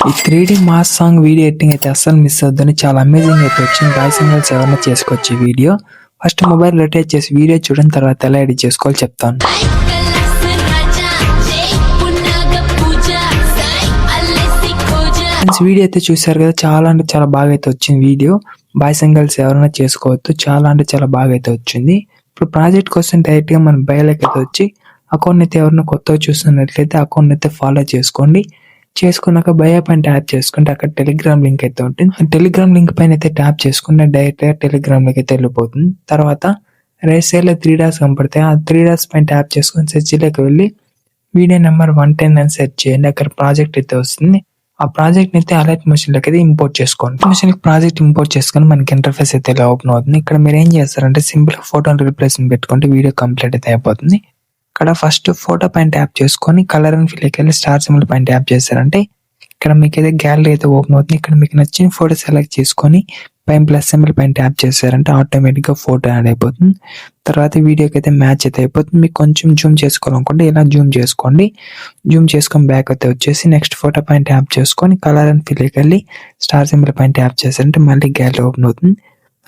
ఈ 3D mass song video editing అయితే అస్సలు మిస్ అవుద్దని చాలా అమేజింగ్ అయితే వచ్చింది. బాయ్స్ అండ్ గర్ల్స్ ఎవరైనా చేసుకోవచ్చు ఈ వీడియో. ఫస్ట్ మొబైల్ రొటేట్ చేసి వీడియో చూడని తర్వాత ఎలా ఎడిట్ చేసుకోవాలో చెప్తాను. వీడియో అయితే చూసారు కదా, చాలా అంటే చాలా బాగా అయితే వచ్చింది వీడియో. బాయ్స్ అండ్ గర్ల్స్ ఎవరైనా చేసుకోవచ్చు, చాలా అంటే చాలా బాగా అయితే వచ్చింది. ఇప్పుడు ప్రాజెక్ట్ కోసం డైరెక్ట్ గా మన బయోలోకి అయితే వచ్చి అకౌంట్ అయితే ఎవరైనా కొత్తగా చూస్తున్నట్లయితే అకౌంట్ అయితే ఫాలో చేసుకోండి. చేసుకున్నాక బయో పైన ట్యాప్ చేసుకుంటే అక్కడ టెలిగ్రామ్ లింక్ అయితే ఉంటుంది. ఆ టెలిగ్రామ్ లింక్ పైన అయితే ట్యాప్ చేసుకుంటే డైరెక్ట్ గా టెలిగ్రామ్ లోకి అయితే వెళ్ళిపోతుంది. తర్వాత రైట్ సైడ్ లో 3 డాట్స్ కనపడతాయి. ఆ 3 డాట్స్ పైన ట్యాప్ చేసుకుని సెర్చ్ లోకి వెళ్ళి వీడియో నెంబర్ 110 అని సెర్చ్ చేయండి. అక్కడ ప్రాజెక్ట్ అయితే వస్తుంది. ఆ ప్రాజెక్ట్ అయితే అలర్ట్ మెషిన్ లోకి అయితే ఇంపోర్ట్ చేసుకోండి. మెషిన్ ప్రాజెక్ట్ ఇంపోర్ట్ చేసుకుని మనకి ఇంటర్ఫేస్ అయితే ఇలా ఓపెన్ అవుతుంది. ఇక్కడ మీరు ఏం చేస్తారంటే సింపుల్ ఫోటోని రీప్లేస్మెంట్ పెట్టుకుంటే వీడియో కంప్లీట్ అయితే అయిపోతుంది. ఇక్కడ ఫస్ట్ ఫోటో పైన ట్యాప్ చేసుకొని కలర్ అండ్ ఫిల్ వెళ్ళి స్టార్ సింబల్ పైన ట్యాప్ చేశారంటే ఇక్కడ మీకు అయితే గ్యాలరీ అయితే ఓపెన్ అవుతుంది. ఇక్కడ మీకు నచ్చిన ఫోటో సెలెక్ట్ చేసుకొని పైన ప్లస్ సింబల్ పైన ట్యాప్ చేశారంటే ఆటోమేటిక్ గా ఫోటో యాడ్ అయిపోతుంది. తర్వాత వీడియోకి అయితే మ్యాచ్ అయితే అయిపోతుంది. మీకు కొంచెం జూమ్ చేసుకోవాలనుకుంటే ఇలా జూమ్ చేసుకోండి. జూమ్ చేసుకొని బ్యాక్ అయితే వచ్చేసి నెక్స్ట్ ఫోటో పైన ట్యాప్ చేసుకొని కలర్ అండ్ ఫిల్ వెళ్ళి స్టార్ సింబల్ పైన ట్యాప్ చేశారంటే మళ్ళీ గ్యాలరీ ఓపెన్ అవుతుంది.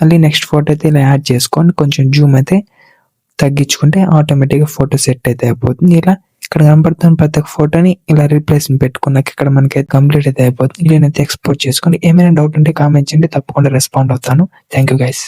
మళ్ళీ నెక్స్ట్ ఫోటో అయితే ఇలా యాడ్ చేసుకోండి. కొంచెం జూమ్ అయితే తగ్గించుకుంటే ఆటోమేటిక్ గా ఫోటో సెట్ అయితే అయిపోతుంది. ఇలా ఇక్కడ కనపడుతున్న ప్రతి ఒక్క ఫోటోని ఇలా రీప్లేస్మెంట్ పెట్టుకున్నాక ఇక్కడ మనకి కంప్లీట్ అయితే అయిపోతుంది. నేనైతే ఎక్స్పోర్ట్ చేసుకోండి. ఏమైనా డౌట్ ఉంటే కామెంట్ చేయండి, తప్పకుండా రెస్పాండ్ అవుతాను. Thank you guys.